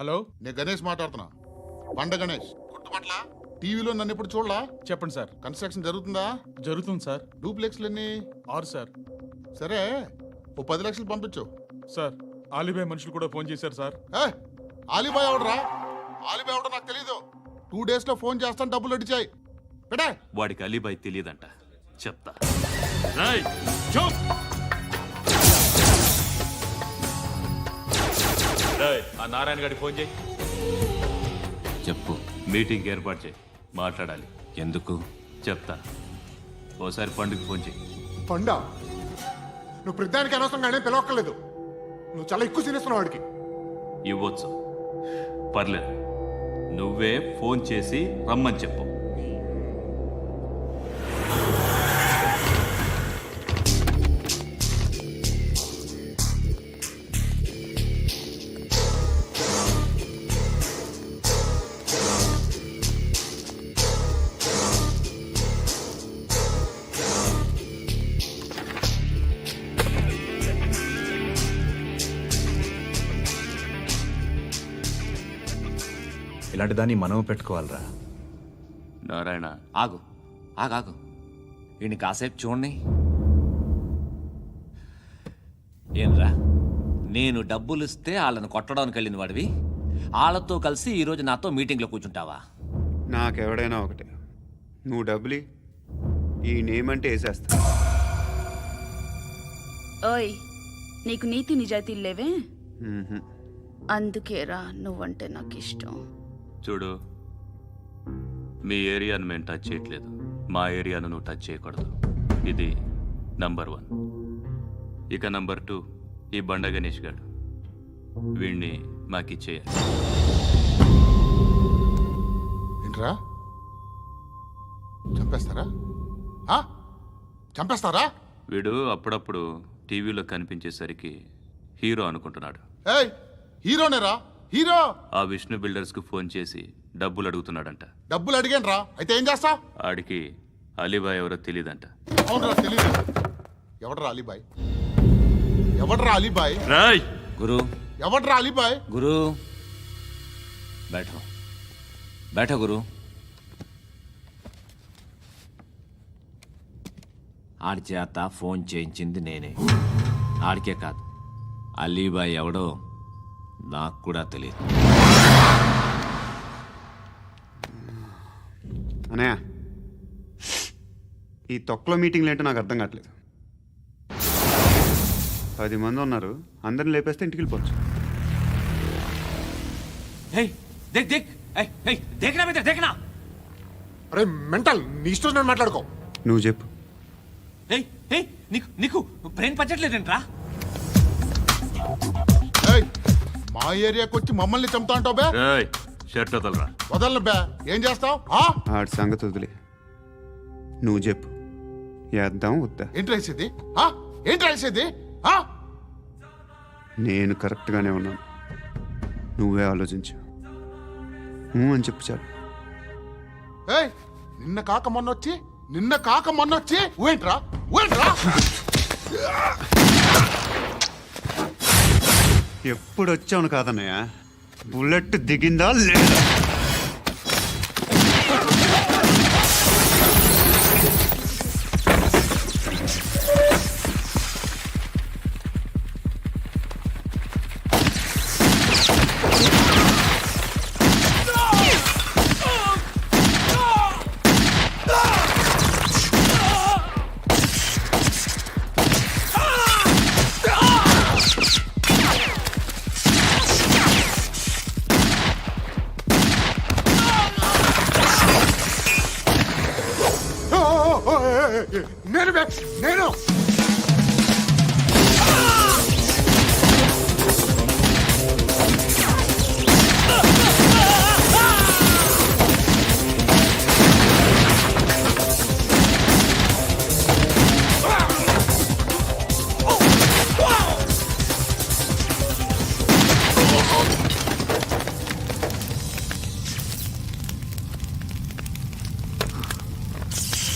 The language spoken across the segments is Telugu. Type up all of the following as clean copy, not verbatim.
హలో, నేను గణేష్ మాట్లాడుతున్నా. బండ గణేష్ గుర్తుపట్ల. టీవీలో నన్ను ఇప్పుడు చూడలా? చెప్పండి సార్. కన్స్ట్రక్షన్ జరుగుతుందా? జరుగుతుంది సార్. డూప్లెక్స్లు ఎన్ని? 6 సార్. సరే, ఓ 10 లక్షలు పంపించు. సార్, ఆలిబాయ్ మనుషులు కూడా ఫోన్ చేశారు సార్. ఆలిబాయ్ ఎవడరా? ఆలిబాయ్ ఎవడో నాకు తెలీదు. 2 days లో ఫోన్ చేస్తాను, డబ్బులు అడిచాయి పెడే. వాడికి అలీబాయ్ తెలియదంట, చెప్తా. ఆ నారాయణ గారికి ఫోన్ చేయి. చెప్పు. మీటింగ్ ఏర్పాటు చేయి, మాట్లాడాలి. ఎందుకు? చెప్తా. ఓసారి పండుగ ఫోన్ చేయి. పండా, నువ్వు ప్రతిదానికి అనవసరంగానే పిలవక్కర్లేదు. నువ్వు చాలా ఎక్కువ సీనిస్తున్నావు వాడికి. ఇవ్వచ్చు, పర్లేదు. నువ్వే ఫోన్ చేసి రమ్మని చెప్పు. ఇలాంటి దాన్ని మనం పెట్టుకోవాలరా. నారాయణ, ఆగు ఆగాగు. ఈయన కాసేపు చూడండి. ఏంరా, నేను డబ్బులు ఇస్తే వాళ్ళని కొట్టడానికి వెళ్ళిన వాడివి, వాళ్ళతో కలిసి ఈరోజు నాతో మీటింగ్లో కూర్చుంటావా? నాకెవడైనా ఒకటే. నువ్వు డబ్బులి, ఈ నేమ్ అంటే వేసేస్తా. ఓయ్, నీకు నీతి నిజాయితీలు లేవే, అందుకేరా నువ్వంటే నాకు ఇష్టం. చూడు, మీ ఏరియాను మేము టచ్ చేయట్లేదు, మా ఏరియాను నువ్వు టచ్ చేయకూడదు. ఇది నంబర్ 1. ఇక నంబర్ 2, ఈ బండ గణేష్ గారు, వీణ్ణి మాకిచ్చేయాలి. ఏంట్రా, చంపేస్తారా? చంపేస్తారా? వీడు అప్పుడప్పుడు టీవీలో కనిపించేసరికి హీరో అనుకుంటున్నాడు. ఏయ్, హీరోనేరా, హీరో. ఆ విష్ణు బిల్డర్స్కు ఫోన్ చేసి డబ్బులు అడుగుతున్నాడంట. డబ్బులు అడిగాను రా, అయితే ఏం చేస్తా? ఆడికి అలీబాయ్ ఎవరో తెలీదంట. అవునరా, తెలీదు. ఎవడరా అలీబాయ్? ఎవడరా అలీబాయ్? రాయ్ గురు, ఎవడరా అలీబాయ్? గురు బైఠో బైఠో గురు. ఆడి చేత ఫోన్ చేయించింది నేనే. ఆడికే కాదు, అలీబాయ్ ఎవడో నాకు కూడా తెలియదు. అనయ్య, ఈ తొక్కలో మీటింగ్లు ఏంటో నాకు అర్థం కావట్లేదు. 10 మంది ఉన్నారు, అందరిని లేపేస్తే ఇంటికి వెళ్ళిపోవచ్చు. అరే మెంటల్, నీ ఇష్టం నేను మాట్లాడుకో. నువ్వు చెప్పు. నీకు బ్రెయిన్ పచ్చట్లేదంట్రా? ఏయ్, మా ఏరియాకి వచ్చి మమ్మల్ని చంపుతా అంటావు బే? రాయ్, షర్ట్ వదలరా. వదలను బే. ఏం చేస్తావు? ఆడి సంగతి వదిలే, నువ్వు చెప్పు. వేద్దాం వద్దా? ఏంటి రాసేది? ఏంటి రాసేది? నేను కరెక్ట్గానే ఉన్నాను, నువ్వే ఆలోచించు. అని చెప్పు చాలు. ఏయ్, నిన్న కాక మొన్నొచ్చి ఊయంట్రా. ఎప్పుడు వచ్చావును కాదన్నయ్య, బుల్లెట్ దిగిందా లేదా? నేను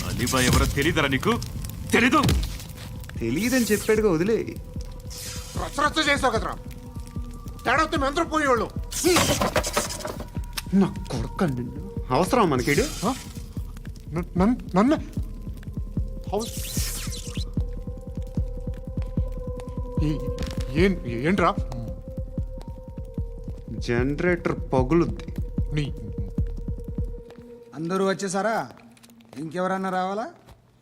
అలీబాయ్ ఎవరో తెలీదరా నీకు? తెలీదు? తెలియదని చెప్పాడుగా, వదిలే. రచ్చ చేసావు కదరా. తేడా వస్తే మెంతరం పోయేవాళ్ళు. నా కొడుకు నిన్ను అవసరం మనకిడు నన్ను హౌస్ ఏంట్రా జనరేటర్ పగులుద్ది. నీ అందరూ వచ్చేసారా? ఇంకెవరన్నా రావాలా?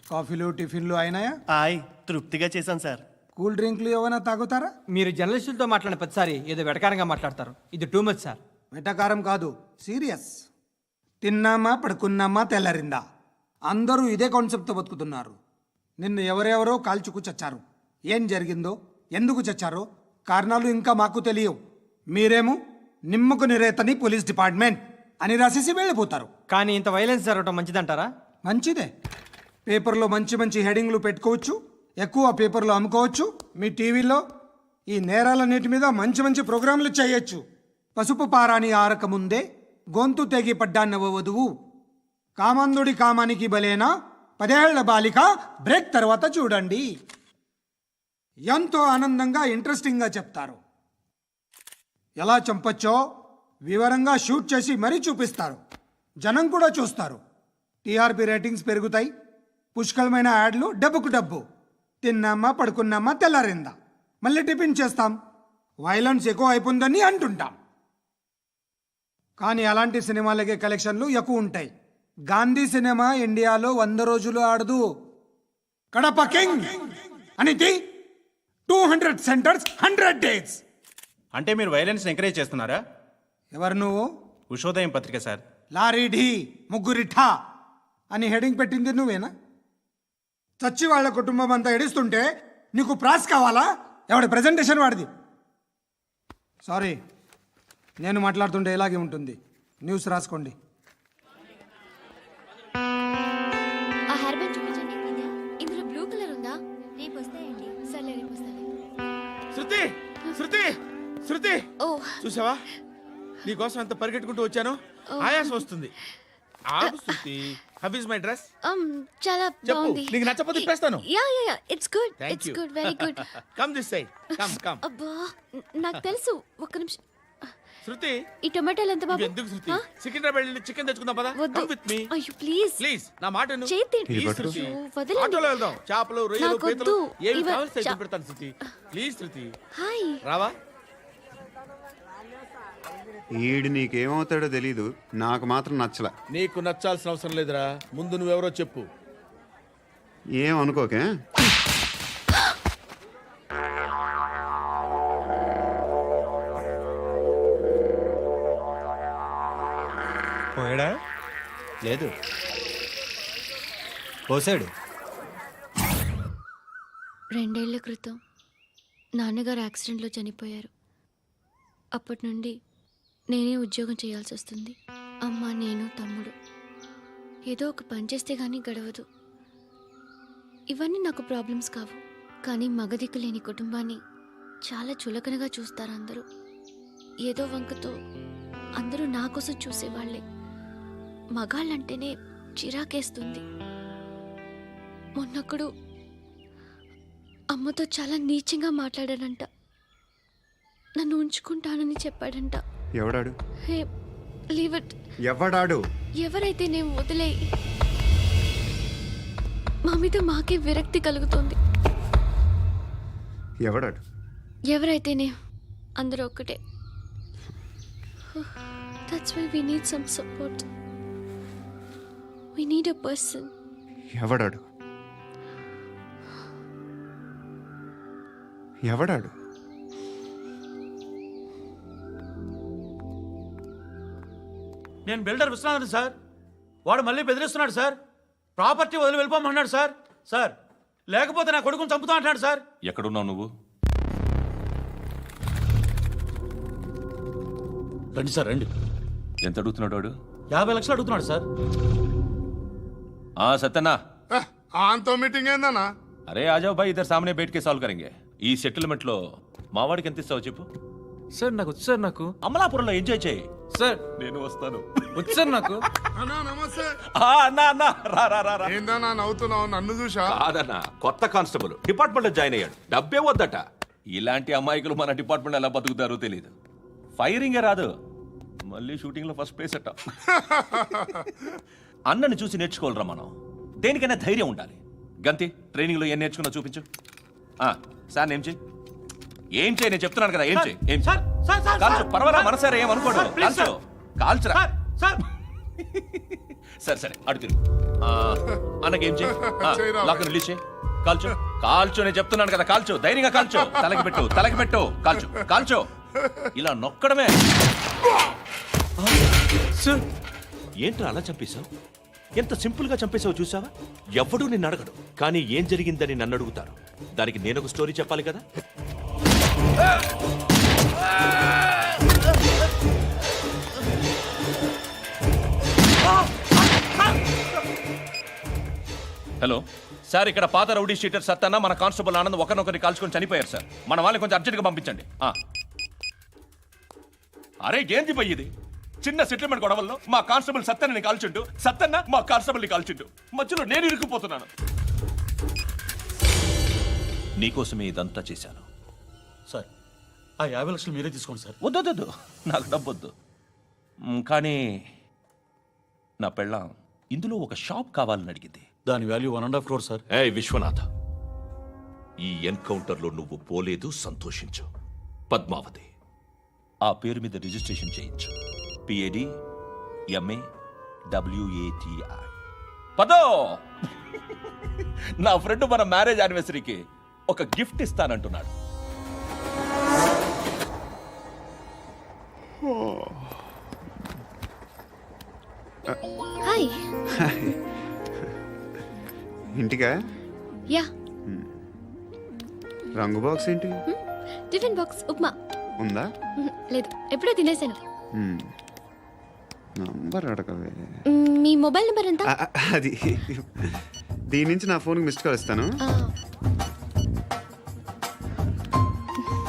కాఫీలు టిఫిన్లు అయినాయా? ఆయ్ తృప్తిగా చేశాను సార్. కూల్ డ్రింక్లు ఏమైనా తాగుతారా? మీరు జర్నలిస్టులతో మాట్లాడిన ప్రతిసారి ఏదో వెటకారంగా మాట్లాడతారు. ఇది టూ మచ్ సార్. వెటకారం కాదు, సీరియస్. తిన్నామా పడుకున్నామా తెల్లరిందా, అందరూ ఇదే కాన్సెప్ట్తో బతుకుతున్నారు. నిన్ను ఎవరెవరో కాల్చుకు చచ్చారు. ఏం జరిగిందో, ఎందుకు చచ్చారో కారణాలు ఇంకా మాకు తెలియవు. మీరేమో నిమ్మకు నిరేతని పోలీస్ డిపార్ట్మెంట్ అని రాసేసి వెళ్ళిపోతారు. కానీ ఇంత వైలెన్స్ జరగడం మంచిదంటారా? మంచిదే. పేపర్లో మంచి మంచి హెడింగ్లు పెట్టుకోవచ్చు, ఎక్కువ పేపర్లు అమ్ముకోవచ్చు. మీ టీవీలో ఈ నేరాలన్నిటి మీద మంచి మంచి ప్రోగ్రాంలు చేయొచ్చు. పసుపు పారాని ఆరక ముందే గొంతు తెగి పడ్డాన్నవ వధువు, కామందుడి కామానికి బలేనా 10 ఏళ్ల బాలిక బ్రేక్ తర్వాత చూడండి. ఎంతో ఆనందంగా ఇంట్రెస్టింగ్గా చెప్తారు. ఎలా చంపచ్చో వివరంగా షూట్ చేసి మరీ చూపిస్తారు. జనం కూడా చూస్తారు. టీఆర్పీ రేటింగ్స్ పెరుగుతాయి. పుష్కలమైన యాడ్లు, డబ్బుకు డబ్బు. తిన్నామా పడుకున్నామా తెల్లారిందా, మళ్ళీ టిఫిన్ చేస్తాం. వైలెన్స్ ఎక్కువ అయిపోయిందని అంటుంటాం. కానీ అలాంటి సినిమాలకే కలెక్షన్లు ఎక్కువ ఉంటాయి. గాంధీ సినిమా ఇండియాలో 100 రోజులు ఆడదు. కడప కింగ్ అనితి 200 సెంటర్స్ 100 డేస్. అంటే మీరు వైలెన్స్ ఎంకరేజ్ చేస్తున్నారా? ఎవరు నువ్వు? ఉషోదయం పత్రిక సార్. లారీ ఢీ ముగ్గురిఠా అని హెడింగ్ పెట్టింది నువ్వేనా? చచ్చి వాళ్ళ కుటుంబం అంతా ఎడుస్తుంటే నీకు ప్రాస్ కావాలా? ఎవడి ప్రెజెంటేషన్ వాడిది. సారీ, నేను మాట్లాడుతుంటే ఇలాగే ఉంటుంది. న్యూస్ రాసుకోండి. ఆ హెయిర్ బ్యాండ్ చూపించండి. ఇందులో బ్లూ కలర్ ఉందా? రేపు వస్తాయండి. సర్లే రేపు వస్తాను. శృతి శృతి శృతి, ఓ చూసావా నీకోసం ఎంత పరిగెట్టుకుంటూ వచ్చాను. ఆయాసం వస్తుంది. ఆగు Shruti. How is my dress? చాలా చెప్పు. బాగుంది. నీకు నచ్చకపోతే తిప్పేస్తాను. Ya it's good. Thank it's you. Good, very good. Come this side. Come. అబ్బా, నాకు తెలుసు. ఒక్క నిమిషం. శృతి, ఈ టొమాటోలు ఎంత బాబు? ఎందుకు శృతి? సికింద్రాబాద్ వెళ్ళి చికెన్ తెచ్చుకుందాం పదా. వద్దు. కమ్ విత్ మీ అయ్యో ప్లీజ్ ప్లీజ్. నా మాట విను. చేతి ప్లీజ్ శృతి. వదలండి. ఆటోలో వెళ్దాం. చేపలు, రొయ్యలు, నాకు పీతలు వద్దు. ఏమి ఇవ- కావాలి సైతం చా- పెడతాను శృతి. Please Shruti. హాయ్. రావా? ఈడు నీకేమవుతాడో తెలీదు, నాకు మాత్రం నచ్చల. నీకు నచ్చాల్సిన అవసరం లేదురా. ముందు నువ్వెవరో చెప్పు. ఏం అనుకోకే. పోయాడా? లేదు, పోసాడు. 2 ఏళ్ల క్రితం నాన్నగారు యాక్సిడెంట్లో చనిపోయారు. అప్పటి నుండి నేనే ఉద్యోగం చేయాల్సి వస్తుంది. అమ్మ, నేను, తమ్ముడు ఏదో ఒక పని చేస్తే కానీ గడవదు. ఇవన్నీ నాకు ప్రాబ్లమ్స్ కావు. కానీ మగదిక్కు లేని కుటుంబాన్ని చాలా చులకనగా చూస్తారు అందరూ. ఏదో వంకతో అందరూ నా కోసం చూసేవాళ్లే. మగాళ్ళంటేనే చిరాకేస్తుంది. మొన్నొక్కడు అమ్మతో చాలా నీచంగా మాట్లాడాడంట. నన్ను ఉంచుకుంటానని చెప్పాడంట. ఎవడాడు? హే, లీవ్ ఇట్. ఎవడాడు? ఎవరైతే నేను వదిలే. మా మీద మాకే విరక్తి కలుగుతుంది. ఎవడాడు? ఎవరైతేనే అందరూ ఒక్కటే. That's why we need some support. We need a person. ఎవడాడు? ఎవడాడు? నేను బిల్డర్ విశ్వనాథన్ సార్. వాడు మళ్ళీ బెదిరిస్తున్నాడు సార్. ప్రాపర్టీ వదిలి వెళ్ళిపోమన్నాడు సార్. సార్, లేకపోతే నా కొడుకుని చంపుతా అంటున్నాడు సార్. ఎక్కడున్నావు నువ్వు? రండి సార్, రండి. ఎంత అడుగుతున్నాడు వాడు? 50 లక్షలు అడుగుతున్నాడు సార్. సత్యనా, ఆంతో మీటింగ్ ఏందన్నా? అరే ఆజావ్ భాయ్, ఇద్దరు సామనే బయటకే సాల్వ్ కరెంగే. ఈ సెటిల్మెంట్ లో మావాడికి ఎంత ఇస్తావు చెప్పు. సార్ నాకు వచ్చు సార్. నాకు అమలాపురంలో ఎంజాయ్ చేయి సార్. నేను వస్తాను. వచ్చు సార్ నాకు. అన్నా నమస్తే. అన్నా రా. ఏందన్నా నవ్వుతున్నావు? నన్ను చూసా? కాదన్నా, కొత్త కానిస్టేబుల్ డిపార్ట్మెంట్ లో జాయిన్ అయ్యాడు. డబ్బే వద్దట. ఇలాంటి అమాయకులు మన డిపార్ట్మెంట్ ఎలా బతుకుతారో తెలియదు. ఫైరింగే రాదు, మళ్ళీ షూటింగ్లో ఫస్ట్ ప్లేస్ అట్ట. అన్నని చూసి నేర్చుకోవాలరా మనం. దేనికైనా ధైర్యం ఉండాలి. గంతి, ట్రైనింగ్లో ఏం నేర్చుకున్నా చూపించు. సార్ ఏం చేయి, ఏం చేయి, నేను చెప్తున్నాను కదా, ఏం చేయి, ఏం సార్ సార్ సార్ కాల్చు, సార్, పర్వాలా, సార్, మనసారా ఏమనుకోడు, సార్, ప్లీజ్, కాల్చు, కాల్చురా. సార్ సార్ సరే సరే అడు తిరుగు. అన్నకేం చేయి, లాక్ రిలీజ్ చేయి, కాల్చు, కాల్చు, నేను చెప్తున్నాను కదా, కాల్చు, ధైర్యంగా కాల్చు, తలకి పెట్టు, తలకి పెట్టు, కాల్చు, కాల్చు, ఇలా నొక్కడమే. సార్ ఏంట్రా అలా చంపేశావు? ఎంత సింపుల్ గా చంపేశావు చూసావా? ఎవడూ నిన్ను అడగడు, కానీ ఏం జరిగిందని నన్ను అడుగుతారు. దానికి నేను ఒక స్టోరీ చెప్పాలి కదా. హలో సార్, ఇక్కడ పాత రౌడీ షీటర్ సత్తన్న మన కానిస్టేబుల్ ఆనంద్ ఒకరినొకరిని కాల్చుకొని చనిపోయారు సార్. మన వాళ్ళని కొంచెం అర్జెంట్గా పంపించండి. అరే ఏంది పోయి ఇది? చిన్న సెటిల్మెంట్ గొడవల్లో మా కానిస్టేబుల్ సత్తన్నని కాల్చుంటూ, సత్తన్న మా కానిస్టేబుల్ని కాల్చుంటూ, మధ్యలో నేను ఇరుక్కుపోతున్నాను. నీకోసమే ఇదంతా చేశాను. సార్ ఆ 50 లక్షలు మీరే తీసుకోండి సార్. వద్దొద్దు, నాకు డబ్బొద్దు. కానీ నా పెళ్ళాం ఇందులో ఒక షాప్ కావాలని అడిగింది. దాని వాల్యూ 1.5 crore సార్. ఏయ్ విశ్వనాథ, ఈ ఎన్కౌంటర్లో నువ్వు పోలేదు, సంతోషించు. పద్మావతి ఆ పేరు మీద రిజిస్ట్రేషన్ చేయించు. PAD MA WATI. పదో, నా ఫ్రెండ్ మన మ్యారేజ్ యానివర్సరీకి ఒక గిఫ్ట్ ఇస్తానంటున్నాడు. హాయ్. ఇంటికా? యా. రంగు బాక్స్ ఏంటి? Tiffin box upma. ఉందా? లేదు, ఎప్పుడో తినేసాను. నంబర్ అడగవే. మీ మొబైల్ నెంబర్ ఎంత? అది దీని నుంచి నా ఫోన్కి మిస్డ్ కాల్ ఇస్తాను.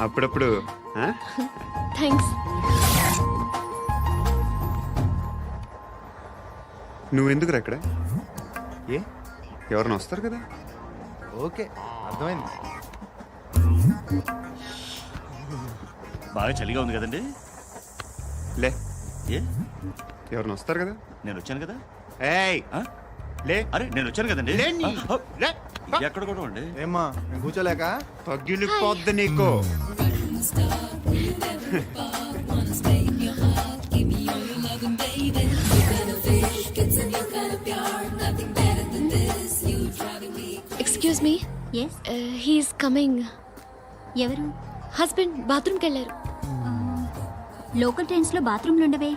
అప్పుడప్పుడు. థ్యాంక్స్. నువ్వెందుకురా ఇక్కడ? ఏ ఎవరైనా వస్తారు కదా? ఓకే, అర్థమైంది. బాగా చలిగా ఉంది కదండి. లే, ఏ ఎవరైనా వస్తారు కదా? నేను వచ్చాను కదా. ఏయ్ లే. అరే నేను వచ్చాను కదండి. లే. ఎక్కడ కూడా అండి. ఏమ్మా, నేను కూర్చోలేక? పగిలిపోద్ది నీకు. Excuse me. Yes, he's coming. ఎవరు? హస్బెండ్ బాత్రూమ్కి వెళ్ళారు. లోకల్ ట్రైన్స్లో బాత్రూమ్లు ఉండవే.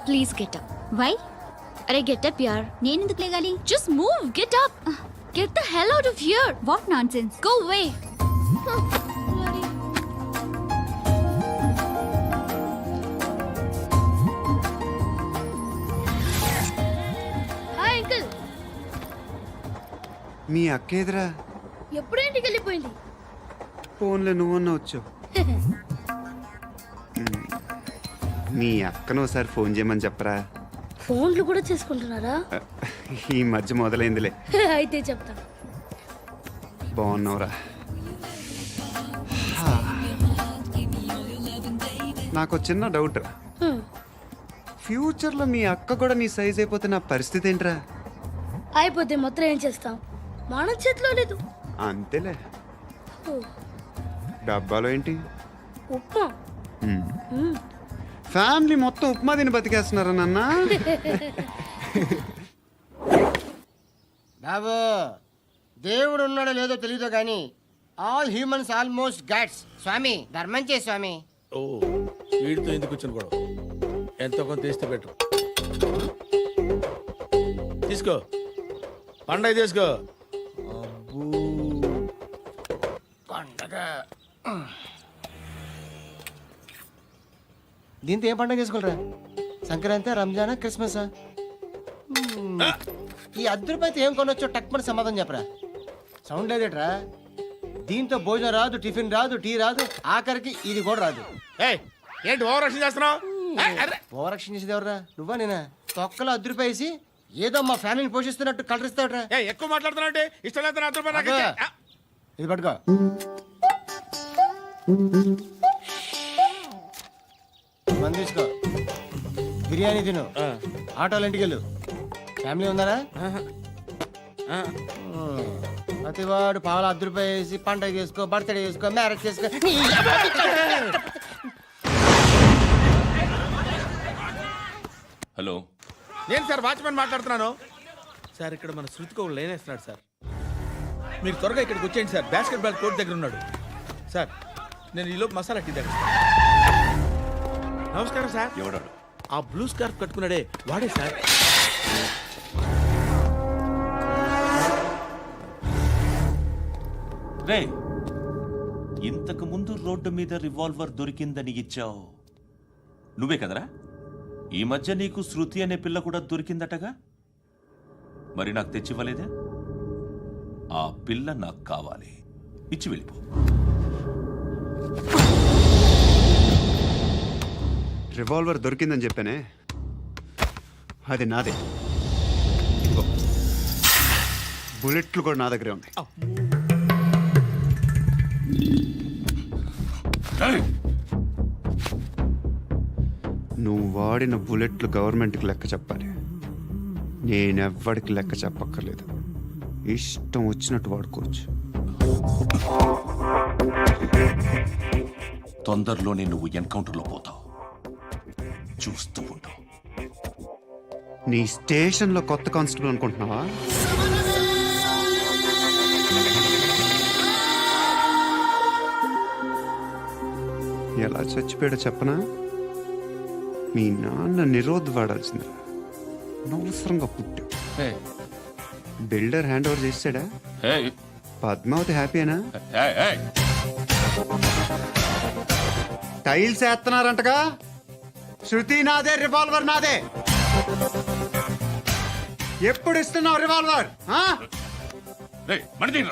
Please get up. వై? అరే గెట్ అప్ యార్. నేనెందుకు లేగాలి? Just move, get up. Get the hell out of here. What nonsense. Go away. Hi uncle. మీ అక్క ఎదురా? ఎప్పుడు ఇంటికి వెళ్ళిపోయింది. ఫోన్లో నువ్వన్నా వచ్చు. మీ అక్కను ఒకసారి ఫోన్ చేయమని చెప్పరా. ఫోన్లు కూడా చేసుకుంటున్నారా? ఈ మధ్య మొదలైందిలే. అయితే చెప్తా. బాగున్నావురా? నాకు చిన్న డౌట్ రా. ఫ్యూచర్లో మీ అక్క కూడా నీ సైజ్ అయిపోతే నా పరిస్థితి ఏంట్రా? అయిపోతే మొత్తం ఏం చేస్తాం, మన చేతిలో లేదు. అంతేలే. డబ్బాలో ఏంటి? ఉప్మా. ఫ్యామిలీ మొత్తం ఉప్మా తిని బతికేస్తున్నారా నాన్న? బాబు, దేవుడు ఉన్నాడో లేదో తెలియదు కానీ ఆల్ హ్యూమన్స్ ఆల్మోస్ట్ గాడ్స్. స్వామి ధర్మం చే స్వామి. ఓ వీడితో ఎందుకు వచ్చిన గొడవ? ఎంతో కొంత తీస్తే పెట్టు. తీసుకో, పండగ తీసుకో. పండగ. దీంతో ఏం పండుగ చేసుకోలేరా? సంక్రాంతి, రంజానా, క్రిస్మసా? ఈ ₹10 ఏం కొనొచ్చో టక్మని సమాధానం చెప్పరా. సౌండ్ లేదేట్రా? దీంతో భోజనం రాదు, టిఫిన్ రాదు, టీ రాదు, ఆఖరికి ఇది కూడా రాదు. ఏంటి ఓవర్ రక్షణ చేస్తున్నావు? ఓవరాక్షన్ చేసేది ఎవరా? నువ్వా నేనా? తొక్కలో ₹10 వేసి ఏదో మా ఫ్యామిలీని పోషిస్తున్నట్టు కలరిస్తాడరా. ఎక్కువ మాట్లాడుతున్నావు. ఇష్టం లేదు ₹10 ఇది పట్టుకో. మంది తీసుకో బిర్యానీ తిను ఆటోలు ఇంటికి వెళ్ళు ఫ్యామిలీ ఉన్నారా ప్రతివాడు పావులు ₹10 వేసి పండగ చేసుకో బర్త్డే చేసుకో మ్యారేజ్ చేసుకో హలో నేను సార్ వాచ్మెన్ మాట్లాడుతున్నాను సార్. ఇక్కడ మన శృతికి ఒక లైన్ వేస్తున్నాడు సార్. మీరు త్వరగా ఇక్కడికి వచ్చేయండి సార్. బాస్కెట్ బాల్ కోర్ట్ దగ్గర ఉన్నాడు సార్. నేను ఈలోపు మసాలా టీ దగ్గర. నమస్కారం సార్. ఎవడాడు? ఆ బ్లూ స్కార్ఫ్ కట్టుకున్నాడే వాడే సార్. రే, ఇంతకు ముందు రోడ్డు మీద రివాల్వర్ దొరికిందని ఇచ్చావు నువ్వే కదరా? ఈ మధ్య నీకు శృతి అనే పిల్ల కూడా దొరికిందటగా, మరి నాకు తెచ్చివ్వలేదే? ఆ పిల్ల నాకు కావాలి, ఇచ్చి వెళ్ళిపో. రివాల్వర్ దొరికిందని చెప్పానే, అది నాదే. ఇదిగో, బుల్లెట్లు కూడా నా దగ్గరే ఉన్నాయి. నువ్వు వాడిన బుల్లెట్లు గవర్నమెంట్కి లెక్క చెప్పాలి. నేనెవ్వడికి లెక్క చెప్పక్కర్లేదు. ఇష్టం వచ్చినట్టు వాడుకోవచ్చు. తొందరలోనే నువ్వు ఎన్కౌంటర్లో పోతావు, చూస్తూ ఉండు. నీ స్టేషన్లో కొత్త కానిస్టేబుల్ అనుకుంటున్నావా? ఎలా చచ్చిపోయాడో చెప్పనా? మీ నాన్న నిరోధ్ వాడాల్సిందిరా, అనవసరంగా పుట్టావు. బిల్డర్ హ్యాండ్ ఓవర్ చేసాడా? పద్మావతి హ్యాపీనా? టైల్స్ వేస్తున్నారంటగా. శృతి నాదే, రివాల్వర్ నాదే. ఎప్పుడు ఇస్తున్నావు రివాల్వర్? మణి